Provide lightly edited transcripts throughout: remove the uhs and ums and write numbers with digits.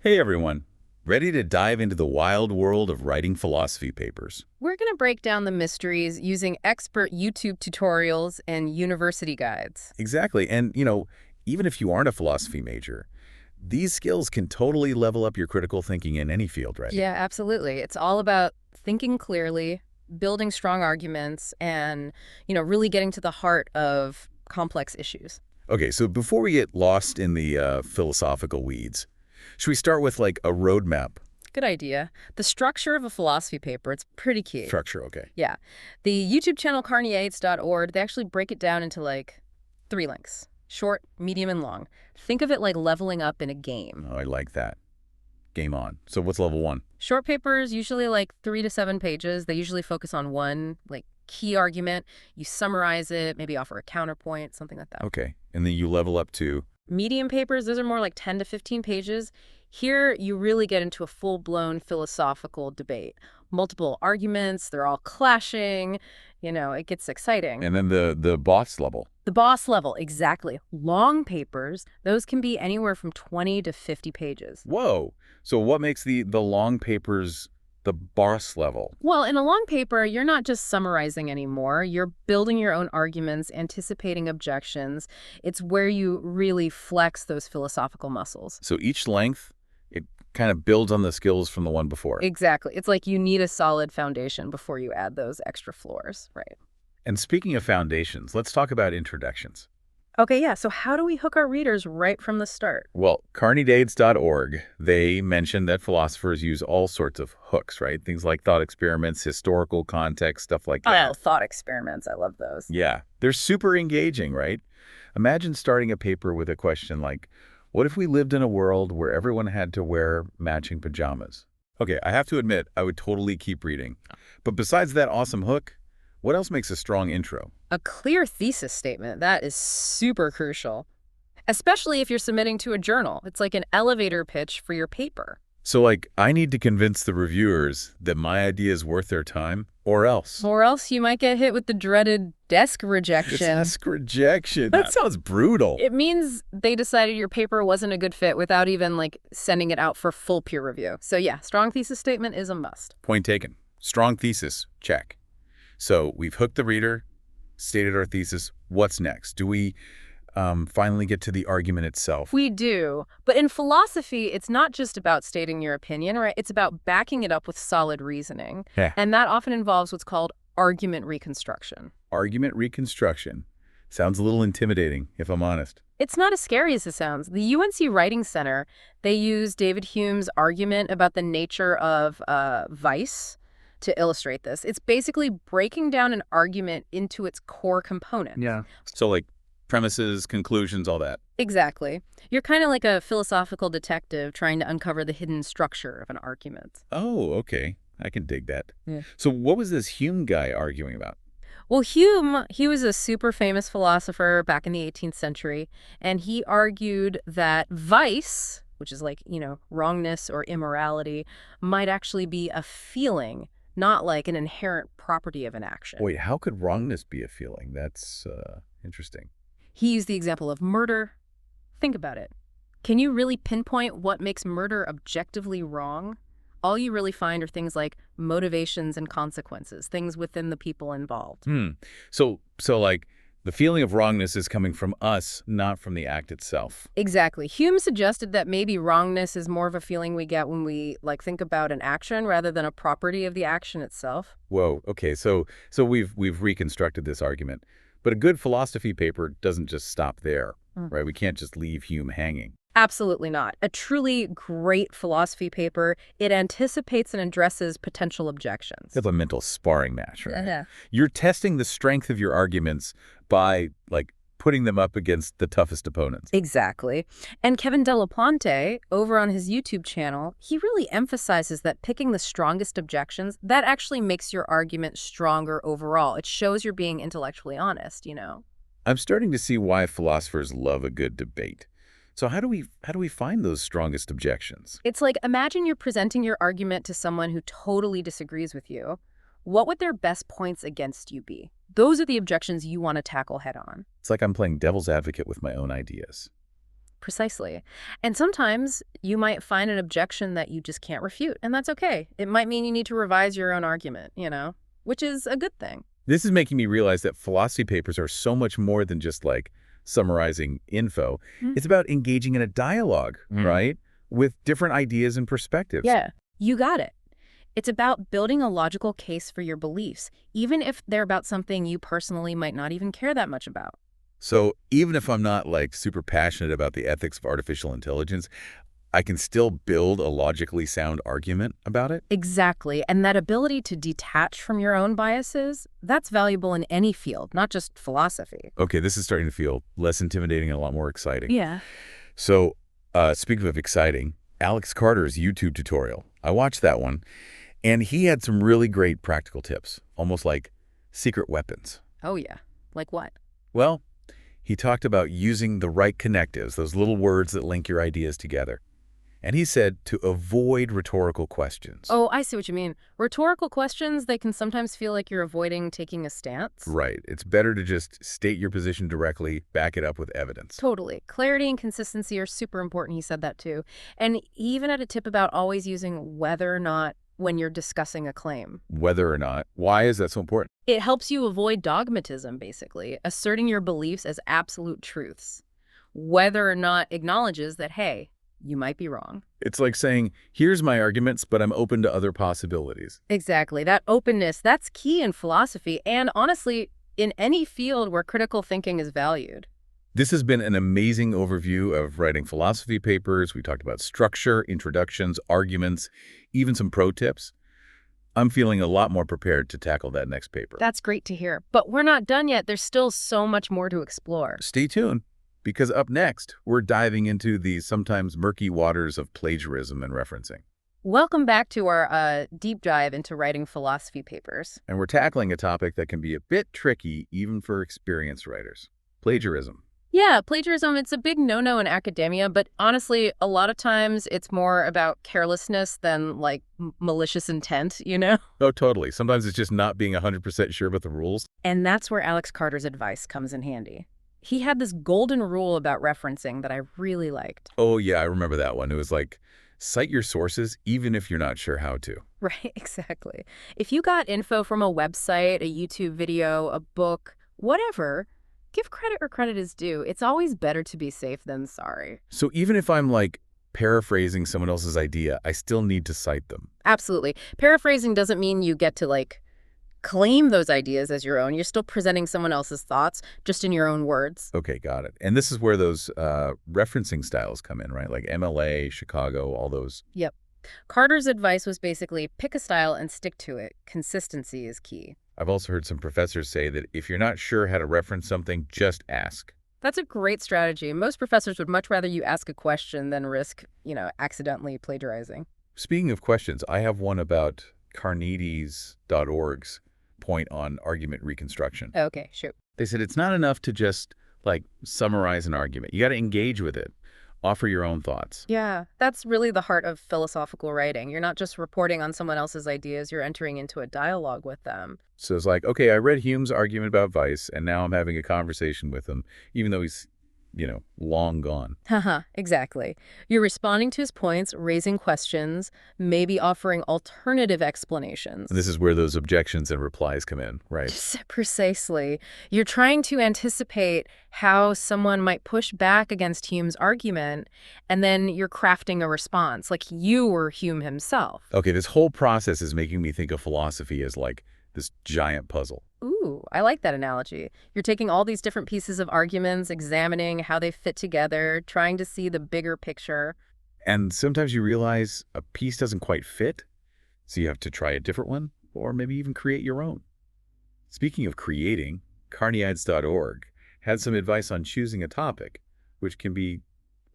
Hey everyone, ready to dive into the wild world of writing philosophy papers? We're going to break down the mysteries using expert YouTube tutorials and university guides. Exactly, and even if you aren't a philosophy major, these skills can totally level up your critical thinking in any field, right? Yeah, absolutely. It's all about thinking clearly, building strong arguments, and, really getting to the heart of complex issues. Okay, so before we get lost in the philosophical weeds, should we start with like a roadmap Good idea. The structure of a philosophy paper, it's pretty key. structure? Okay. Yeah. The YouTube channel carneades.org, they actually break it down into like 3 lengths: short, medium, and long. Think of it like leveling up in a game. Oh, I like that. Game on. So what's level one? Short papers, usually like 3 to 7 pages. They usually focus on one, like, key argument. You summarize it, maybe offer a counterpoint, something like that. Okay, and then you level up to, Medium papers, those are more like 10 to 15 pages. Here, you really get into a full-blown philosophical debate. Multiple arguments, they're all clashing. It gets exciting. and then the boss level. The boss level, exactly. Long papers, those can be anywhere from 20 to 50 pages. Whoa. So what makes the long papers the boss level? Well, in a long paper, you're not just summarizing anymore. You're building your own arguments, anticipating objections. It's where you really flex those philosophical muscles. So each length, it kind of builds on the skills from the one before. Exactly. It's like you need a solid foundation before you add those extra floors, right? And speaking of foundations, let's talk about introductions. Okay, yeah. So how do we hook our readers right from the start? Well, carneades.org, they mention that philosophers use all sorts of hooks, right? Things like thought experiments, historical context, stuff like that. Oh, thought experiments. I love those. Yeah, they're super engaging, right? Imagine starting a paper with a question like, what if we lived in a world where everyone had to wear matching pajamas? Okay, I have to admit, I would totally keep reading. But besides that awesome hook, what else makes a strong intro? A clear thesis statement, that is super crucial, especially if you're submitting to a journal. It's like an elevator pitch for your paper. So, like, I need to convince the reviewers that my idea is worth their time, or else. Or else you might get hit with the dreaded desk rejection. Desk rejection. That sounds brutal. It means they decided your paper wasn't a good fit without even, like, sending it out for full peer review. So yeah, strong thesis statement is a must. Point taken. Strong thesis. Check. So we've hooked the reader, stated our thesis. What's next? Do we finally get to the argument itself? We do. But in philosophy, it's not just about stating your opinion, right? It's about backing it up with solid reasoning. Yeah. And that often involves what's called argument reconstruction. Argument reconstruction. Sounds a little intimidating, if I'm honest. It's not as scary as it sounds. The UNC Writing Center, they use David Hume's argument about the nature of vice to illustrate this. It's basically breaking down an argument into its core components. Yeah. So like premises, conclusions, all that. Exactly. You're kind of like a philosophical detective trying to uncover the hidden structure of an argument. Oh, okay. I can dig that. Yeah. So what was this Hume guy arguing about? Well, Hume, he was a super famous philosopher back in the 18th century, and he argued that vice, which is like, wrongness or immorality, might actually be a feeling, not like an inherent property of an action. Wait, how could wrongness be a feeling? That's interesting. He used the example of murder. Think about it. Can you really pinpoint what makes murder objectively wrong? All you really find are things like motivations and consequences, things within the people involved. So like the feeling of wrongness is coming from us, not from the act itself. Exactly. Hume suggested that maybe wrongness is more of a feeling we get when we think about an action rather than a property of the action itself. Whoa. Okay. So we've reconstructed this argument, but a good philosophy paper doesn't just stop there, right? We can't just leave Hume hanging. Absolutely not. A truly great philosophy paper, it anticipates and addresses potential objections. It's a mental sparring match, right? Yeah. You're testing the strength of your arguments by putting them up against the toughest opponents. Exactly. And Kevin Delaplante, over on his YouTube channel, he really emphasizes that picking the strongest objections, that actually makes your argument stronger overall. It shows you're being intellectually honest, I'm starting to see why philosophers love a good debate. So how do we find those strongest objections? It's like, imagine you're presenting your argument to someone who totally disagrees with you. What would their best points against you be? Those are the objections you want to tackle head on. It's like I'm playing devil's advocate with my own ideas. Precisely. And sometimes you might find an objection that you just can't refute, and that's okay. It might mean you need to revise your own argument, which is a good thing. This is making me realize that philosophy papers are so much more than just like summarizing info. Mm. It's about engaging in a dialogue, right? With different ideas and perspectives. Yeah, you got it. It's about building a logical case for your beliefs, even if they're about something you personally might not even care that much about. So even if I'm not like super passionate about the ethics of artificial intelligence, I can still build a logically sound argument about it? Exactly. And that ability to detach from your own biases, that's valuable in any field, not just philosophy. Okay, this is starting to feel less intimidating and a lot more exciting. Yeah. So speaking of exciting, Alex Carter's YouTube tutorial, I watched that one, and he had some really great practical tips, almost like secret weapons. Oh, yeah. Like what? Well, he talked about using the right connectives, those little words that link your ideas together. And he said to avoid rhetorical questions. Oh, I see what you mean. Rhetorical questions, they can sometimes feel like you're avoiding taking a stance. Right. It's better to just state your position directly, back it up with evidence. Totally. Clarity and consistency are super important. He said that too. And he even had a tip about always using whether or not when you're discussing a claim. Whether or not. Why is that so important? It helps you avoid dogmatism, basically, asserting your beliefs as absolute truths. Whether or not acknowledges that, hey, you might be wrong. It's like saying, here's my arguments, but I'm open to other possibilities. Exactly. That openness, that's key in philosophy and, honestly, in any field where critical thinking is valued. This has been an amazing overview of writing philosophy papers. We talked about structure, introductions, arguments, even some pro tips. I'm feeling a lot more prepared to tackle that next paper. That's great to hear. But we're not done yet. There's still so much more to explore. Stay tuned, because up next, we're diving into the sometimes murky waters of plagiarism and referencing. Welcome back to our deep dive into writing philosophy papers. And we're tackling a topic that can be a bit tricky even for experienced writers. Plagiarism. Yeah, plagiarism, it's a big no-no in academia, but honestly, a lot of times it's more about carelessness than, like, malicious intent, Oh, totally. Sometimes it's just not being 100% sure about the rules. And that's where Alex Carter's advice comes in handy. He had this golden rule about referencing that I really liked. Oh, yeah, I remember that one. It was like, cite your sources even if you're not sure how to. Right, exactly. If you got info from a website, a YouTube video, a book, whatever, give credit where credit is due. It's always better to be safe than sorry. So even if I'm like paraphrasing someone else's idea, I still need to cite them. Absolutely. Paraphrasing doesn't mean you get to, like, claim those ideas as your own. You're still presenting someone else's thoughts, just in your own words. Okay, got it. And this is where those referencing styles come in, right? Like MLA, Chicago, all those. Yep. Carter's advice was basically pick a style and stick to it. Consistency is key. I've also heard some professors say that if you're not sure how to reference something, just ask. That's a great strategy. Most professors would much rather you ask a question than risk, accidentally plagiarizing. Speaking of questions, I have one about Carneades.org's point on argument reconstruction. Okay, shoot. They said it's not enough to just, like, summarize an argument. You got to engage with it. Offer your own thoughts. Yeah, that's really the heart of philosophical writing. You're not just reporting on someone else's ideas, you're entering into a dialogue with them. So it's like, okay, I read Hume's argument about vice, and now I'm having a conversation with him, even though he's, long gone. Haha, exactly. You're responding to his points, raising questions, maybe offering alternative explanations. And this is where those objections and replies come in, right? Precisely. You're trying to anticipate how someone might push back against Hume's argument, and then you're crafting a response, like you were Hume himself. Okay, this whole process is making me think of philosophy as like this giant puzzle. Ooh, I like that analogy. You're taking all these different pieces of arguments, examining how they fit together, trying to see the bigger picture. And sometimes you realize a piece doesn't quite fit, so you have to try a different one, or maybe even create your own. Speaking of creating, Carneades.org had some advice on choosing a topic, which can be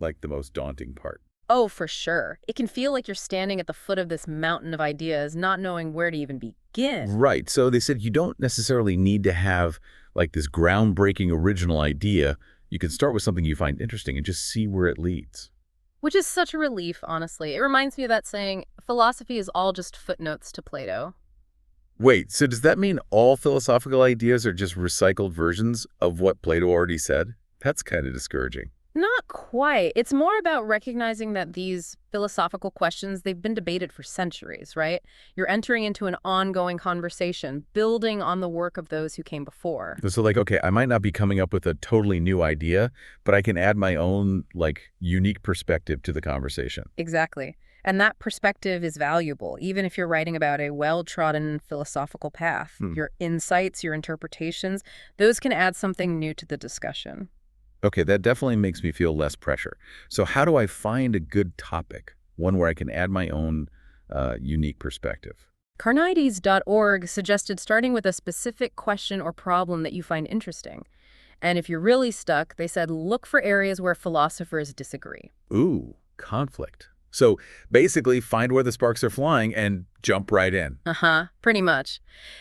like the most daunting part. Oh, for sure. It can feel like you're standing at the foot of this mountain of ideas, not knowing where to even begin. Right. So they said you don't necessarily need to have like this groundbreaking original idea. You can start with something you find interesting and just see where it leads. Which is such a relief, honestly. It reminds me of that saying, philosophy is all just footnotes to Plato. Wait, so does that mean all philosophical ideas are just recycled versions of what Plato already said? That's kind of discouraging. Not quite. It's more about recognizing that these philosophical questions, they've been debated for centuries, right? You're entering into an ongoing conversation, building on the work of those who came before. So like, okay, I might not be coming up with a totally new idea, but I can add my own, like, unique perspective to the conversation. Exactly. And that perspective is valuable, even if you're writing about a well-trodden philosophical path. Hmm. Your insights, your interpretations, those can add something new to the discussion. Okay, that definitely makes me feel less pressure. So how do I find a good topic, one where I can add my own unique perspective? Carnides.org suggested starting with a specific question or problem that you find interesting. And if you're really stuck, they said look for areas where philosophers disagree. Ooh, conflict. So basically, find where the sparks are flying and jump right in. Pretty much.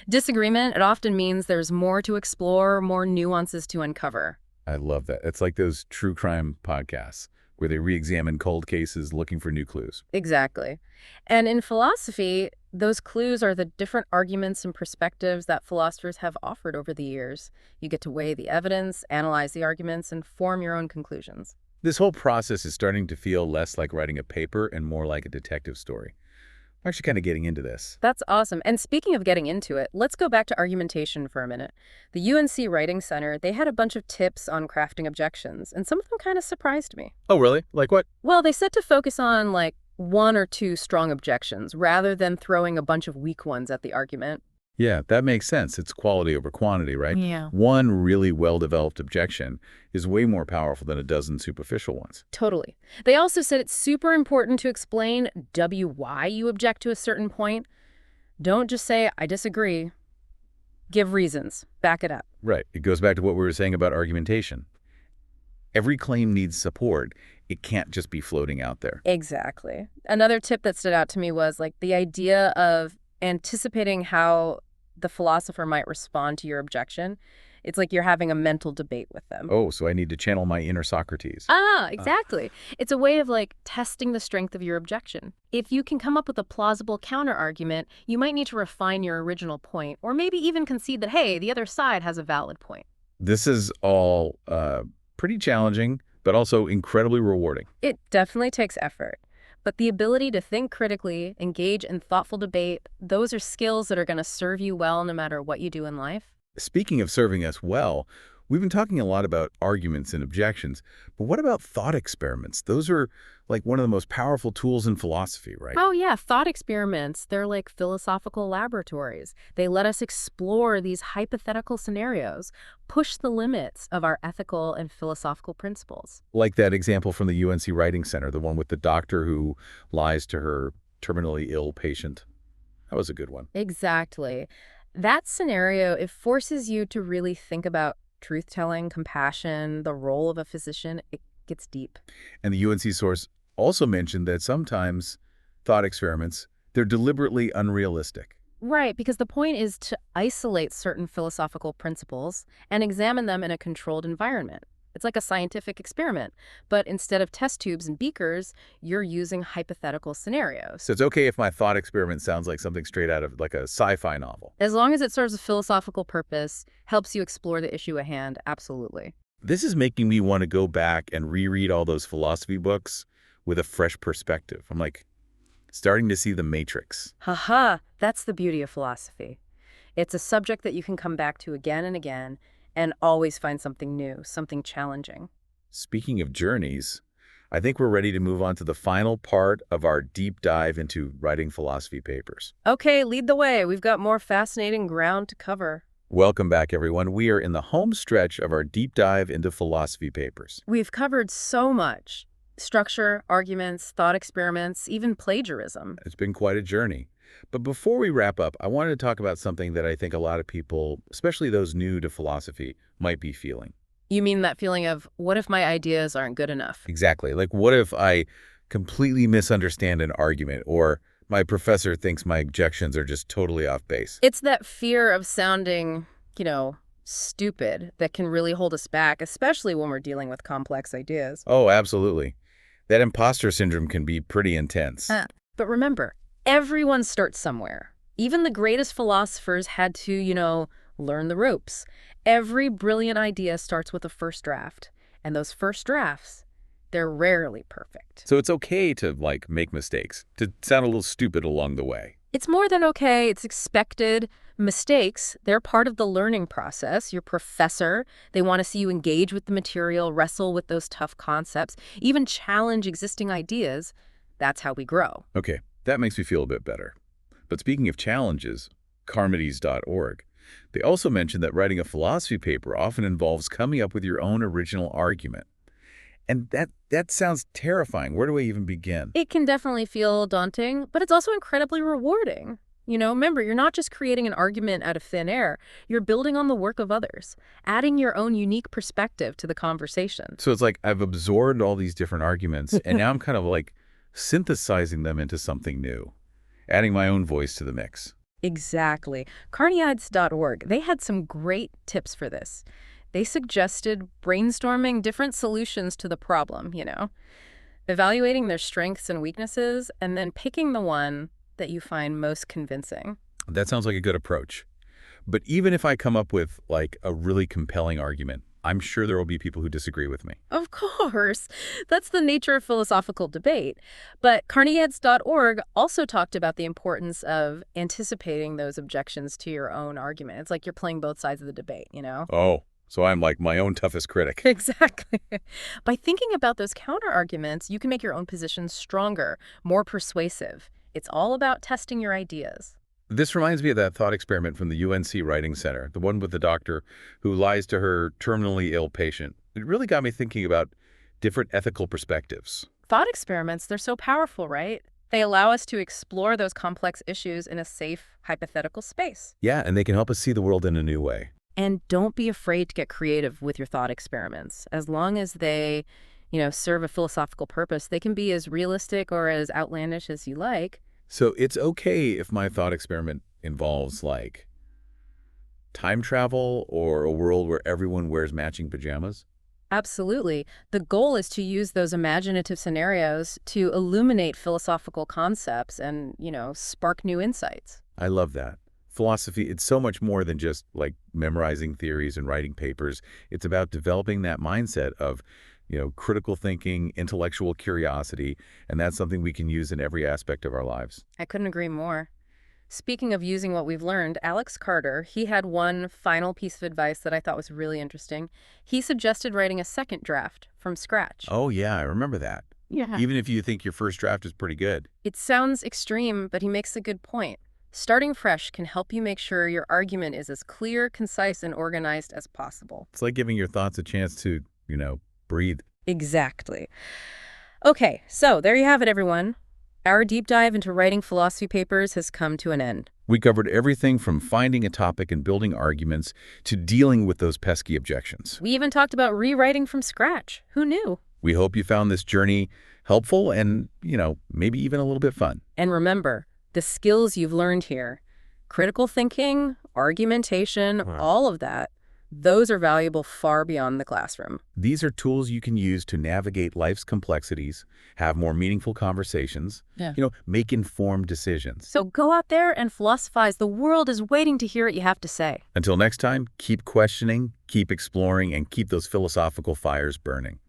Disagreement, it often means there's more to explore, more nuances to uncover. I love that. It's like those true crime podcasts where they re-examine cold cases looking for new clues. Exactly. And in philosophy, those clues are the different arguments and perspectives that philosophers have offered over the years. You get to weigh the evidence, analyze the arguments, and form your own conclusions. This whole process is starting to feel less like writing a paper and more like a detective story. I'm actually kind of getting into this. That's awesome. And speaking of getting into it, let's go back to argumentation for a minute. The UNC Writing Center, they had a bunch of tips on crafting objections, and some of them kind of surprised me. Oh, really? Like what? Well, they said to focus on, like, one or two strong objections, rather than throwing a bunch of weak ones at the argument. Yeah, that makes sense. It's quality over quantity, right? Yeah. One really well-developed objection is way more powerful than a dozen superficial ones. Totally. They also said it's super important to explain why you object to a certain point. Don't just say, I disagree. Give reasons. Back it up. Right. It goes back to what we were saying about argumentation. Every claim needs support. It can't just be floating out there. Exactly. Another tip that stood out to me was like the idea of anticipating how the philosopher might respond to your objection. It's like you're having a mental debate with them. Oh, so I need to channel my inner Socrates. Exactly. It's a way of like testing the strength of your objection. If you can come up with a plausible counterargument, you might need to refine your original point, or maybe even concede that, hey, the other side has a valid point. This is all pretty challenging, but also incredibly rewarding. It definitely takes effort. But the ability to think critically, engage in thoughtful debate, those are skills that are going to serve you well no matter what you do in life. Speaking of serving us well, we've been talking a lot about arguments and objections, but what about thought experiments? Those are like one of the most powerful tools in philosophy, right? Oh yeah, thought experiments, they're like philosophical laboratories. They let us explore these hypothetical scenarios, push the limits of our ethical and philosophical principles. Like that example from the UNC Writing Center, the one with the doctor who lies to her terminally ill patient. That was a good one. Exactly. That scenario, it forces you to really think about truth-telling, compassion, the role of a physician. It gets deep. And the UNC source also mentioned that sometimes thought experiments, they're deliberately unrealistic. Right, because the point is to isolate certain philosophical principles and examine them in a controlled environment. It's like a scientific experiment, but instead of test tubes and beakers, you're using hypothetical scenarios. So it's okay if my thought experiment sounds like something straight out of like a sci-fi novel. As long as it serves a philosophical purpose, helps you explore the issue at hand, absolutely. This is making me want to go back and reread all those philosophy books with a fresh perspective. I'm like starting to see the matrix. Haha, that's the beauty of philosophy. It's a subject that you can come back to again and again and always find something new, something challenging. Speaking of journeys, I think we're ready to move on to the final part of our deep dive into writing philosophy papers. Okay, lead the way. We've got more fascinating ground to cover. Welcome back, everyone. We are in the home stretch of our deep dive into philosophy papers. We've covered so much. Structure, arguments, thought experiments, even plagiarism. It's been quite a journey. But before we wrap up, I wanted to talk about something that I think a lot of people, especially those new to philosophy, might be feeling. You mean that feeling of, what if my ideas aren't good enough? Exactly. Like, what if I completely misunderstand an argument, or my professor thinks my objections are just totally off base? It's that fear of sounding, stupid that can really hold us back, especially when we're dealing with complex ideas. Oh, absolutely. That imposter syndrome can be pretty intense. But remember, everyone starts somewhere. Even the greatest philosophers had to, learn the ropes. Every brilliant idea starts with a first draft. And those first drafts, they're rarely perfect. So it's okay to, like, make mistakes, to sound a little stupid along the way. It's more than okay. It's expected. Mistakes, they're part of the learning process. Your professor, they want to see you engage with the material, wrestle with those tough concepts, even challenge existing ideas. That's how we grow. Okay, that makes me feel a bit better. But speaking of challenges, Carmodies.org, they also mention that writing a philosophy paper often involves coming up with your own original argument. And that sounds terrifying. Where do I even begin? It can definitely feel daunting, but it's also incredibly rewarding. Remember, you're not just creating an argument out of thin air. You're building on the work of others, adding your own unique perspective to the conversation. So it's like I've absorbed all these different arguments, and now I'm kind of like synthesizing them into something new, adding my own voice to the mix. Exactly. Carniads.org, they had some great tips for this. They suggested brainstorming different solutions to the problem, evaluating their strengths and weaknesses, and then picking the one that you find most convincing. That sounds like a good approach. But even if I come up with, like, a really compelling argument, I'm sure there will be people who disagree with me. Of course. That's the nature of philosophical debate. But Carniads.org also talked about the importance of anticipating those objections to your own argument. It's like you're playing both sides of the debate, Oh, so I'm like my own toughest critic. Exactly. By thinking about those counterarguments, you can make your own position stronger, more persuasive. It's all about testing your ideas. This reminds me of that thought experiment from the UNC Writing Center, the one with the doctor who lies to her terminally ill patient. It really got me thinking about different ethical perspectives. Thought experiments, they're so powerful, right? They allow us to explore those complex issues in a safe, hypothetical space. Yeah, and they can help us see the world in a new way. And don't be afraid to get creative with your thought experiments. As long as they, serve a philosophical purpose, they can be as realistic or as outlandish as you like. So it's okay if my thought experiment involves, like, time travel or a world where everyone wears matching pajamas? Absolutely. The goal is to use those imaginative scenarios to illuminate philosophical concepts and, spark new insights. I love that. Philosophy, it's so much more than just, like, memorizing theories and writing papers. It's about developing that mindset of, critical thinking, intellectual curiosity, and that's something we can use in every aspect of our lives. I couldn't agree more. Speaking of using what we've learned, Alex Carter, he had one final piece of advice that I thought was really interesting. He suggested writing a second draft from scratch. Oh, yeah, I remember that. Yeah. Even if you think your first draft is pretty good. It sounds extreme, but he makes a good point. Starting fresh can help you make sure your argument is as clear, concise, and organized as possible. It's like giving your thoughts a chance to, breathe. Exactly. Okay, so there you have it, everyone. Our deep dive into writing philosophy papers has come to an end. We covered everything from finding a topic and building arguments to dealing with those pesky objections. We even talked about rewriting from scratch. Who knew? We hope you found this journey helpful and, maybe even a little bit fun. And remember, the skills you've learned here, critical thinking, argumentation, all of that, those are valuable far beyond the classroom. These are tools you can use to navigate life's complexities, have more meaningful conversations, make informed decisions. So go out there and philosophize. The world is waiting to hear what you have to say. Until next time, keep questioning, keep exploring, and keep those philosophical fires burning.